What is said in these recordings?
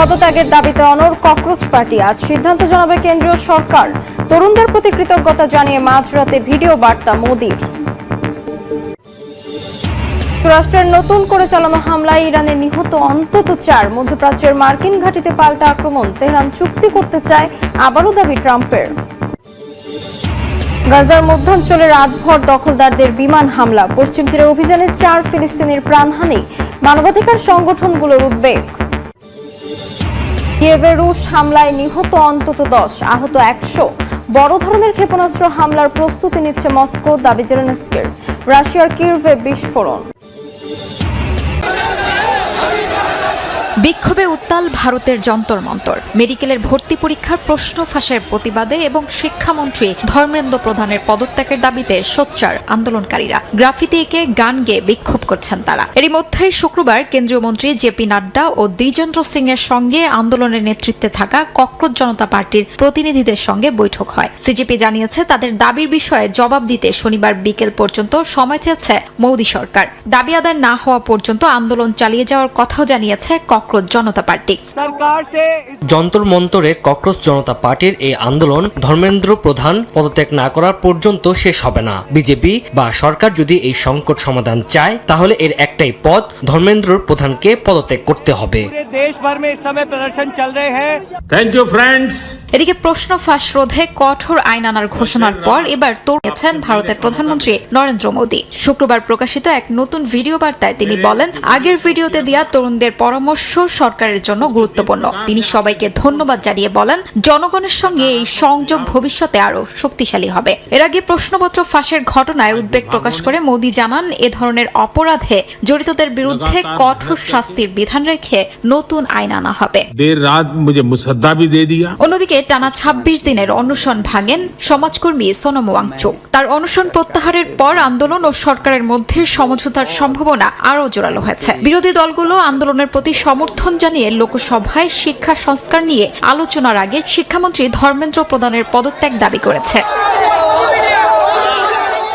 পদত্যাগের দাবিতে অনড় ককরোচ পার্টি। আজ সিদ্ধান্ত জানাবে কেন্দ্রীয় সরকার। তরুণদের প্রতি কৃতজ্ঞতা জানিয়ে মাঝরাতে ভিডিও বার্তা মোদির। যুক্তরাষ্ট্রের নতুন করে চালানো হামলায় ইরানে নিহত অন্তত 4। মধ্যপ্রাচ্যের মার্কিন ঘাঁটিতে পাল্টা আক্রমণ। তেহরান চুক্তি করতে চায়, আবারও দাবি ট্রাম্পের। গাজার মধ্যাঞ্চলে রাতভর দখলদারদের বিমান হামলা। পশ্চিম তীরে অভিযানে 4 ফিলিস্তিনির প্রাণহানি। মানবাধিকার সংগঠনগুলোর উদ্বেগ। কিয়েভে রুশ হামলায় নিহত অন্তত 10, আহত 100। বড় ধরনের ক্ষেপণাস্ত্র হামলার প্রস্তুতি নিচ্ছে মস্কো, দাবি জেলেনস্কির। রাশিয়ার কিয়েভে বিস্ফোরণ। বিক্ষোভে উত্তাল ভারতের যন্তর মন্তর। মেডিকেলের ভর্তি পরীক্ষার প্রশ্ন ফাঁসের প্রতিবাদে এবং শিক্ষামন্ত্রী ধর্মেন্দ্র প্রধানের পদত্যাগের দাবিতে সোচ্চার আন্দোলনকারীরা। গ্রাফিতি এঁকে গান গেয়ে বিক্ষোভ করছেন তারা। এরই মধ্যেই শুক্রবার কেন্দ্রীয় মন্ত্রী জেপি নাড্ডা ও দ্বিজেন্দ্র সিং এর সঙ্গে আন্দোলনের নেতৃত্বে থাকা ককরোচ জনতা পার্টির প্রতিনিধিদের সঙ্গে বৈঠক হয়। সিজেপি জানিয়েছে তাদের দাবির বিষয়ে জবাব দিতে শনিবার বিকেল পর্যন্ত সময় চেয়েছে মোদি সরকার। দাবি আদায় না হওয়া পর্যন্ত আন্দোলন চালিয়ে যাওয়ার কথাও জানিয়েছে ককরোচ জনতা পার্টি। যন্তর মন্তরে ককরোচ জনতা পার্টির এই আন্দোলন ধর্মেন্দ্র প্রধান পদত্যাগ না করার পর্যন্ত শেষ হবে না। বিজেপি বা সরকার যদি এই সংকট সমাধান চায় তাহলে এর একটাই পথ, ধর্মেন্দ্র প্রধানকে পদত্যাগ করতে হবে। এদিকে প্রশ্ন ফাঁস রোধে কঠোর আইন আনার ঘোষণার পর এবার তোড়েছেন ভারতের প্রধানমন্ত্রী নরেন্দ্র মোদী। শুক্রবার প্রকাশিত এক নতুন ভিডিও বার্তায় তিনি বলেন, আগের ভিডিওতে দেয়া তরুণদের পরামর্শ সরকারের জন্য গুরুত্বপূর্ণ। তিনি সবাইকে ধন্যবাদ জানিয়ে বলেন, জনগণের সঙ্গে এই সংযোগ ভবিষ্যতে আরো শক্তিশালী হবে। এর আগে প্রশ্নপত্র ফাঁসের ঘটনায় উদ্বেগ প্রকাশ করে মোদী জানান, এ ধরনের অপরাধে জড়িতদের বিরুদ্ধে কঠোর শাস্তির বিধান রেখে নতুন আইন আনা হবে। অন্যদিকে টানা 26 দিনের অনশন ভাঙেন সমাজকর্মী সোনম ওয়াংচুক। তার অনশন প্রত্যাহারের পর আন্দোলন ও সরকারের মধ্যে সমঝোতার সম্ভাবনা আরও জোরালো হয়েছে। বিরোধী দলগুলো আন্দোলনের প্রতি সমর্থন জানিয়ে লোকসভায় শিক্ষা সংস্কার নিয়ে আলোচনার আগে শিক্ষামন্ত্রী ধর্মেন্দ্র প্রধানের পদত্যাগ দাবি করেছে।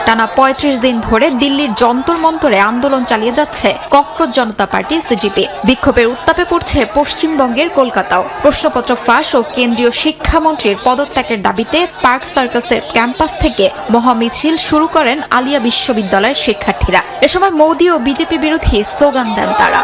টানা 35 দিন ধরে দিল্লির যন্তর মন্তরে আন্দোলন চালিয়ে যাচ্ছে ককরোচ জনতা পার্টি সিজেপি। বিক্ষোভের উত্তাপে পড়ছে পশ্চিমবঙ্গের কলকাতাও। প্রশ্নপত্র ফাঁস ও কেন্দ্রীয় শিক্ষামন্ত্রীর পদত্যাগের দাবিতে পার্ক সার্কাসের ক্যাম্পাস থেকে মহামিছিল শুরু করেন আলিয়া বিশ্ববিদ্যালয়ের শিক্ষার্থীরা। এ সময় মোদী ও বিজেপি বিরোধী স্লোগান দেন তারা।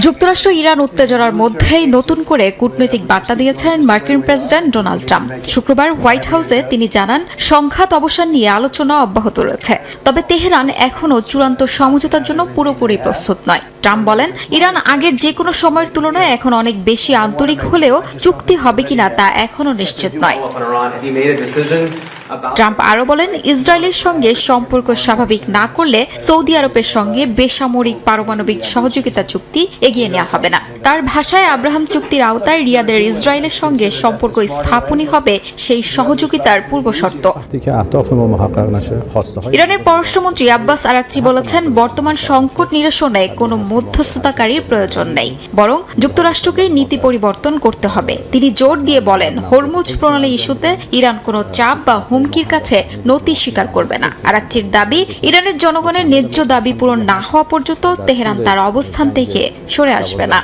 যুক্তরাষ্ট্র ইরান উত্তেজনার মধ্যেই নতুন করে কূটনৈতিক বার্তা দিয়েছেন মার্কিন প্রেসিডেন্ট ডোনাল্ড ট্রাম্প। শুক্রবার হোয়াইট হাউসে তিনি জানান, সংঘাত অবসান নিয়ে আলোচনা অব্যাহত রয়েছে, তবে তেহরান এখনও চূড়ান্ত সমঝোতার জন্য পুরোপুরি প্রস্তুত নয়। ট্রাম্প বলেন, ইরান আগের যে কোনো সময়ের তুলনায় এখন অনেক বেশি আন্তরিক হলেও চুক্তি হবে কিনা তা এখনও নিশ্চিত নয়। ট্রাম্প আরও বলেন, ইসরায়েলের সঙ্গে সম্পর্ক স্বাভাবিক না করলে সৌদি আরবের সঙ্গে বেসামরিক পারমাণবিক সহযোগিতা চুক্তি এগিয়ে নেওয়া হবে না। তার ভাষায়, আব্রাহাম চুক্তির আওতায় রিয়াদের ইসরায়েলের সঙ্গে সম্পর্ক স্থাপনই হবে সেই সহযোগিতার পূর্বশর্ত। ইরানের পররাষ্ট্রমন্ত্রী আব্বাস আরাকচি বলেছেন, বর্তমান সংকট নিরসনে কোনো মধ্যস্থতাকারীর প্রয়োজন নেই, বরং যুক্তরাষ্ট্রকেই নীতি পরিবর্তন করতে হবে। তিনি জোর দিয়ে বলেন, হরমুজ প্রণালী ইস্যুতে ইরান কোনো চাপ বা হুমকির কাছে নতি স্বীকার করবে না। আরাকচির দাবি, ইরানের জনগণের ন্যায্য দাবি পূরণ না হওয়া পর্যন্ত তেহরান তার অবস্থান থেকে সরে আসবে না।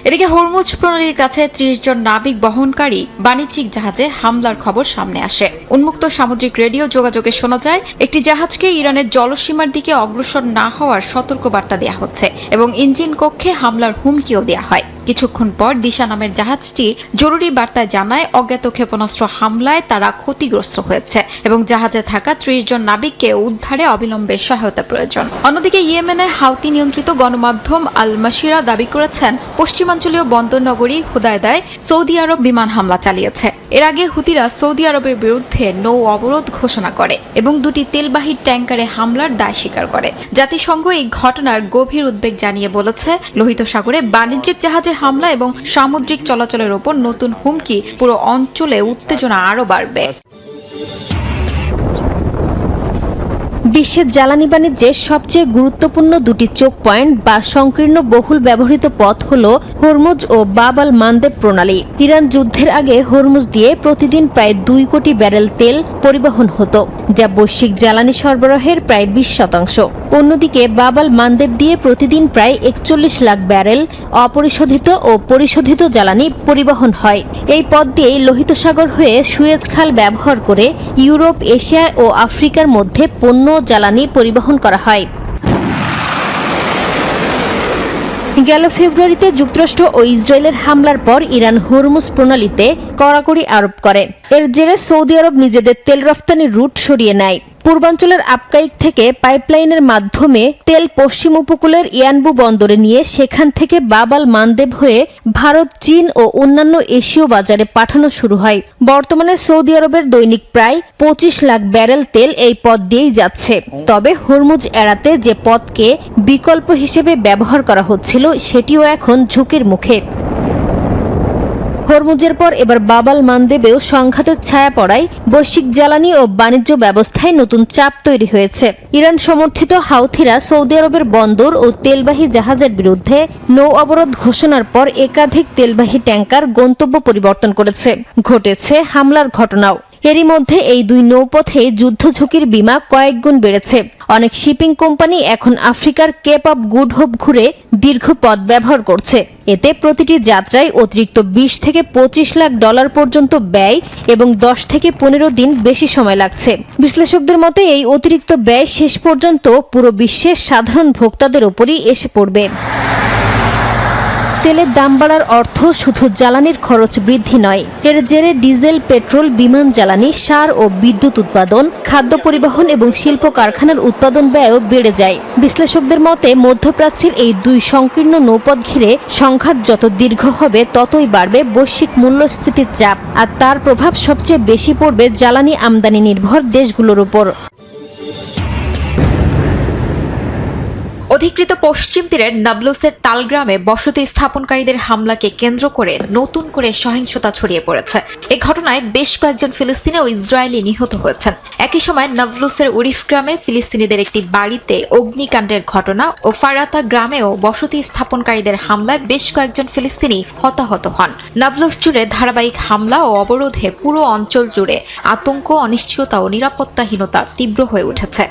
এদিকে হরমুজ প্রণালীর কাছে 30 জন নাবিক বহনকারী বাণিজ্যিক জাহাজে হামলার খবর সামনে আসে। উন্মুক্ত সামুদ্রিক রেডিও যোগাযোগে শোনা যায়, একটি জাহাজকে ইরানের জলসীমার দিকে অগ্রসর না হওয়ার সতর্কবার্তা দেওয়া হচ্ছে এবং ইঞ্জিন কক্ষে হামলার হুমকিও দেওয়া হয়। কিছুক্ষণ পর দিশা নামের জাহাজটি জরুরি বার্তায় জানায়, অজ্ঞাত ক্ষেপণাস্ত্র হামলায় তারা ক্ষতিগ্রস্ত হয়েছে এবং জাহাজে থাকা 30 জন নাবিককে উদ্ধারে অবিলম্বে সহায়তা প্রয়োজন। অন্যদিকে ইয়েমেনের হাউতি নিয়ন্ত্রিত গণমাধ্যম আল মাসিরা দাবি করেছেন, পশ্চিমাঞ্চলীয় বন্দর নগরী হুদায়দায় সৌদি আরব বিমান হামলা চালিয়েছে। এর আগে হুতিরা সৌদি আরবের বিরুদ্ধে নৌ অবরোধ ঘোষণা করে এবং 2টি তেলবাহী ট্যাঙ্কারে হামলার দায় স্বীকার করে। জাতিসংঘ এই ঘটনার গভীর উদ্বেগ জানিয়ে বলেছে, লোহিত সাগরে বাণিজ্যিক জাহাজে হামলা এবং সামুদ্রিক চলাচলের ওপর নতুন হুমকি পুরো অঞ্চলে উত্তেজনা আরও বাড়বে। বিশ্বের জ্বালানি বাণিজ্যের সবচেয়ে গুরুত্বপূর্ণ দুটি চোখ পয়েন্ট বা সংকীর্ণ বহুল ব্যবহৃত পথ হল হরমুজ ও বাব আল মানদেব প্রণালী। ইরান যুদ্ধের আগে হরমুজ দিয়ে প্রতিদিন প্রায় 2 কোটি ব্যারেল তেল পরিবহন হতো, যা বৈশ্বিক জ্বালানি সরবরাহের প্রায় 20%। অন্যদিকে বাব আল মানদেব দিয়ে প্রতিদিন প্রায় 41 লাখ ব্যারেল অপরিশোধিত ও পরিশোধিত জ্বালানি পরিবহন হয়। এই পথ দিয়ে লোহিত সাগর হয়ে সুয়েজ খাল ব্যবহার করে ইউরোপ, এশিয়া ও আফ্রিকার মধ্যে পণ্য জ্বালানি পরিবহন করা হয়। গেল ফেব্রুয়ারিতে যুক্তরাষ্ট্র ও ইসরায়েলের হামলার পর ইরান হরমুজ প্রণালীতে কড়াকড়ি আরোপ করে। এর জেরে সৌদি আরব নিজেদের তেল রফতানির রুট সরিয়ে নেয়। পূর্বাঞ্চলের আবকাইক থেকে পাইপলাইনের মাধ্যমে তেল পশ্চিম উপকূলের ইয়ানবু বন্দরে নিয়ে সেখান থেকে বাব আল মানদেব হয়ে ভারত, চীন ও অন্যান্য এশীয় বাজারে পাঠানো শুরু হয়। বর্তমানে সৌদি আরবের দৈনিক প্রায় 25 লাখ ব্যারেল তেল এই পথ দিয়েই যাচ্ছে। তবে হরমুজ এড়াতে যে পথকে বিকল্প হিসেবে ব্যবহার করা হচ্ছিল সেটিও এখন ঝুঁকির মুখে। হরমুজের পর এবার বাব আল মানদেবেও সংঘাতের ছায়া পড়ায় বৈশ্বিক জ্বালানি ও বাণিজ্য ব্যবস্থায় নতুন চাপ তৈরি হয়েছে। ইরান সমর্থিত হাউথিরা সৌদি আরবের বন্দর ও তেলবাহী জাহাজের বিরুদ্ধে নৌ অবরোধ ঘোষণার পর একাধিক তেলবাহী ট্যাঙ্কার গন্তব্য পরিবর্তন করেছে। ঘটেছে হামলার ঘটনাও। এরই মধ্যে এই দুই নৌপথে যুদ্ধ ঝুঁকির বীমা কয়েক গুণ বেড়েছে। অনেক শিপিং কোম্পানি এখন আফ্রিকার কেপ অব গুড হোপ ঘুরে দীর্ঘ পথ ব্যবহার করছে। এতে প্রতিটি যাত্রায় অতিরিক্ত 20 থেকে 25 লাখ ডলার পর্যন্ত ব্যয় এবং 10 থেকে 15 দিন বেশি সময় লাগছে। বিশ্লেষকদের মতে এই অতিরিক্ত ব্যয় শেষ পর্যন্ত পুরো বিশ্বের সাধারণ ভোক্তাদের উপরই এসে পড়বে। তেলের দাম বাড়ার অর্থ শুধু জ্বালানির খরচ বৃদ্ধি নয়, এর জেরে ডিজেল, পেট্রোল, বিমান জ্বালানি, সার ও বিদ্যুৎ উৎপাদন, খাদ্য পরিবহন এবং শিল্প কারখানার উৎপাদন ব্যয়ও বেড়ে যায়। বিশ্লেষকদের মতে মধ্যপ্রাচ্যের এই দুই সংকীর্ণ নৌপথ ঘিরে সংঘাত যত দীর্ঘ হবে ততই বাড়বে বৈশ্বিক মূল্যস্ফীতির চাপ, আর তার প্রভাব সবচেয়ে বেশি পড়বে জ্বালানি আমদানি নির্ভর দেশগুলোর উপর। অধিকৃত পশ্চিম তীরের নাবলুসের তালগ্রামে বসতি স্থাপনকারীদের হামলাকে কেন্দ্র করে নতুন করে সহিংসতা ছড়িয়ে পড়েছে। এই ঘটনায় বেশ কয়েকজন ফিলিস্তিনি ও ইসরায়েলি নিহত হয়েছেন। একই সময় নাবলুসের উরিফ গ্রামে ফিলিস্তিনিদের একটি বাড়িতে অগ্নিকাণ্ডের ঘটনা ও ফারাতা গ্রামেও বসতি স্থাপনকারীদের হামলায় বেশ কয়েকজন ফিলিস্তিনি হতাহত হন। নাবলুস জুড়ে ধারাবাহিক হামলা ও অবরোধে পুরো অঞ্চল জুড়ে আতঙ্ক, অনিশ্চয়তা ও নিরাপত্তাহীনতা তীব্র হয়ে উঠেছে।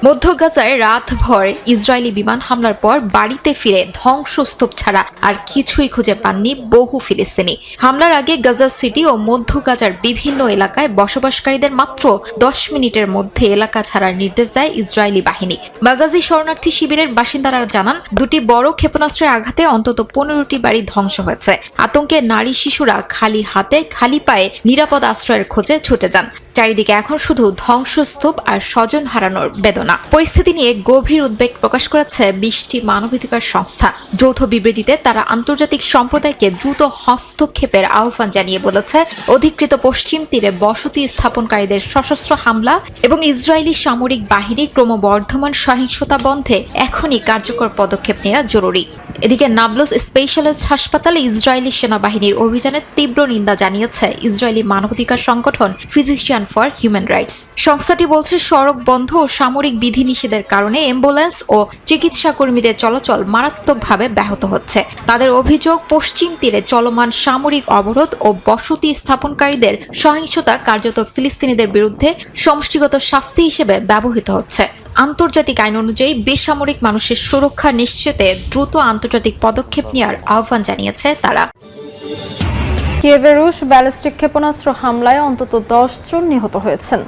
মধ্য গাজায় রাতভর ইসরায়েলি বিমান হামলার পর বাড়িতে ফিরে ধ্বংসস্তূপ ছাড়া আর কিছুই খুঁজে পাননি বহু ফিলিস্তিনি। হামলার আগে গাজা সিটি ও মধ্য গাজার বিভিন্ন এলাকায় বসবাসকারীদের মাত্র 10 মিনিটের মধ্যে এলাকা ছাড়ার নির্দেশ দেয় ইসরায়েলি বাহিনী। মাগাজি শরণার্থী শিবিরের বাসিন্দারা জানান, দুটি বড় ক্ষেপণাস্ত্রের আঘাতে অন্তত 15টি বাড়ি ধ্বংস হয়েছে। আতঙ্কে নারী, শিশুরা খালি হাতে খালি পায়ে নিরাপদ আশ্রয়ের খোঁজে ছুটে যান। চারিদিকে এখন শুধু ধ্বংসস্তূপ আর স্বজন হারানোর বেদনা। পরিস্থিতি নিয়ে গভীর উদ্বেগ প্রকাশ করেছে 20টি মানবাধিকার সংস্থা। যৌথ বিবৃতিতে তারা আন্তর্জাতিক সম্প্রদায়কে দ্রুত হস্তক্ষেপের আহ্বান জানিয়ে বলেছে, অধিকৃত পশ্চিম তীরে বসতি স্থাপনকারীদের সশস্ত্র হামলা এবং ইসরায়েলি সামরিক বাহিনীর ক্রমবর্ধমান সহিংসতা বন্ধে এখনই কার্যকর পদক্ষেপ নেওয়া জরুরি। এদিকে নাবলুস স্পেশালিস্ট হাসপাতালে ইসরায়েলি সেনাবাহিনীর অভিযানের তীব্র নিন্দা জানিয়েছে ইসরায়েলি মানবাধিকার সংগঠন ফিজিশিয়ান ফর হিউম্যান রাইটস। সংস্থাটি বলছে, সড়ক বন্ধ ও সামরিক বিধিনিষেধের কারণে অ্যাম্বুলেন্স ও চিকিৎসা কর্মীদের চলাচল মারাত্মকভাবে ব্যাহত হচ্ছে। তাদের অভিযোগ, পশ্চিম তীরে চলমান সামরিক অবরোধ ও বসতি স্থাপনকারীদের সহিংসতা কার্যত ফিলিস্তিনিদের বিরুদ্ধে সমষ্টিগত শাস্তি হিসেবে ব্যবহৃত হচ্ছে। আন্তর্জাতিক আইন অনুযায়ী বেসামরিক মানুষের সুরক্ষা নিশ্চিতে দ্রুত আন্তর্জাতিক পদক্ষেপ নেওয়ার আহ্বান জানিয়েছে তারা। কিয়েভে রুশ ব্যালিস্টিক ক্ষেপণাস্ত্র হামলায় অন্তত 10 জন নিহত হয়েছেন,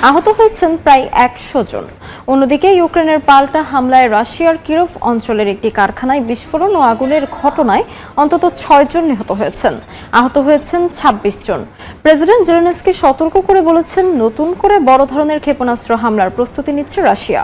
আহত হয়েছেন প্রায় 100 জন। অন্যদিকে ইউক্রেনের পাল্টা হামলায় রাশিয়ার কিরভ অঞ্চলের একটি কারখানায় বিস্ফোরণ ও আগুনের ঘটনায় অন্তত 6 জন নিহত হয়েছেন, আহত হয়েছেন 26 জন। প্রেসিডেন্ট জেলেনস্কি সতর্ক করে বলেছেন, নতুন করে বড় ধরনের ক্ষেপণাস্ত্র হামলার প্রস্তুতি নিচ্ছে রাশিয়া।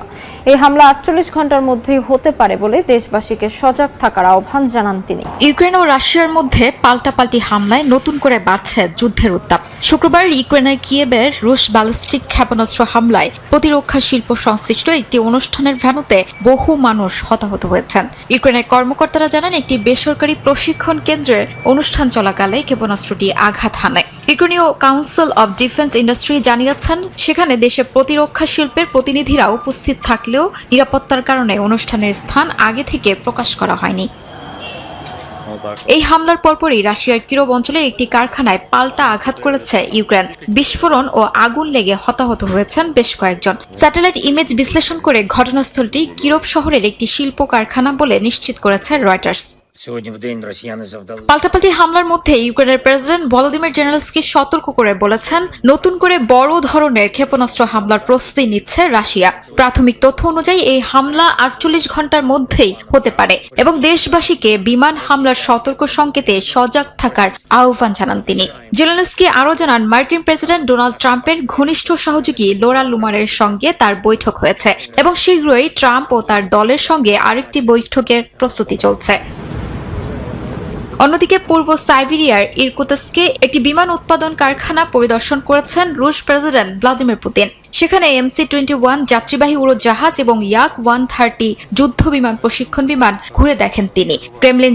এই হামলা 48 ঘন্টার মধ্যেই হতে পারে বলে দেশবাসীকে সজাগ থাকার আহ্বান জানান তিনি। ইউক্রেন ও রাশিয়ার মধ্যে পাল্টাপাল্টি হামলায় নতুন করে বাড়ছে যুদ্ধের উত্তাপ। শুক্রবার ইউক্রেনের কিয়েভে রুশ ব্যালিস্টিক ক্ষেপণাস্ত্র হামলায় প্রতিরক্ষা শিল্প সংশ্লিষ্ট একটি অনুষ্ঠানের ভেন্যুতে বহু মানুষ হতাহত হয়েছেন। ইউক্রেনের কর্মকর্তারা জানান, একটি বেসরকারি প্রশিক্ষণ কেন্দ্রে অনুষ্ঠান চলাকালে ক্ষেপণাস্ত্রটি আঘাত হানে। ইউক্রেনীয় কাউন্সিল অব ডিফেন্স ইন্ডাস্ট্রি জানিয়েছেন, সেখানে দেশে প্রতিরক্ষা শিল্পের প্রতিনিধিরা উপস্থিত থাকলেও নিরাপত্তার কারণে অনুষ্ঠানের স্থান আগে থেকে প্রকাশ করা হয়নি। এই হামলার পরপরই রাশিয়ার কিরোভ অঞ্চলে একটি কারখানায় পাল্টা আঘাত করেছে ইউক্রেন। বিস্ফোরণ ও আগুন লেগে হতাহত হয়েছেন বেশ কয়েকজন। স্যাটেলাইট ইমেজ বিশ্লেষণ করে ঘটনাস্থলটি কিরোভ শহরের একটি শিল্প কারখানা বলে নিশ্চিত করেছে রয়টার্স। পাল্টাপাল্টি হামলার মধ্যে ইউক্রেনের প্রেসিডেন্ট ভলোদিমির জেলেনস্কি সতর্ক করে বলেছেন, নতুন করে বড় ধরনের ক্ষেপণাস্ত্র হামলার প্রস্তুতি নিচ্ছে রাশিয়া। প্রাথমিক তথ্য অনুযায়ী এই হামলা 48 ঘন্টার মধ্যেই হতে পারে এবং দেশবাসীকে বিমান হামলার সতর্ক সংকেতে সজাগ থাকার আহ্বান জানান তিনি। জেলেনস্কি আরও জানান, মার্কিন প্রেসিডেন্ট ডোনাল্ড ট্রাম্পের ঘনিষ্ঠ সহযোগী লোরা লুমারের সঙ্গে তার বৈঠক হয়েছে এবং শীঘ্রই ট্রাম্প ও তার দলের সঙ্গে আরেকটি বৈঠকের প্রস্তুতি চলছে। অন্যদিকে পূর্ব সাইবেরিয়ার ইরকুতস্কে একটি বিমান উৎপাদন কারখানা পরিদর্শন করেছেন রুশ প্রেসিডেন্ট ভ্লাদিমির পুতিন। সেখানে MC-21 যাত্রীবাহী উড়োজাহাজ এবং ইয়াক-130 যুদ্ধ বিমান প্রশিক্ষণ বিমান ঘুরে দেখেন তিনি। ক্রেমলিন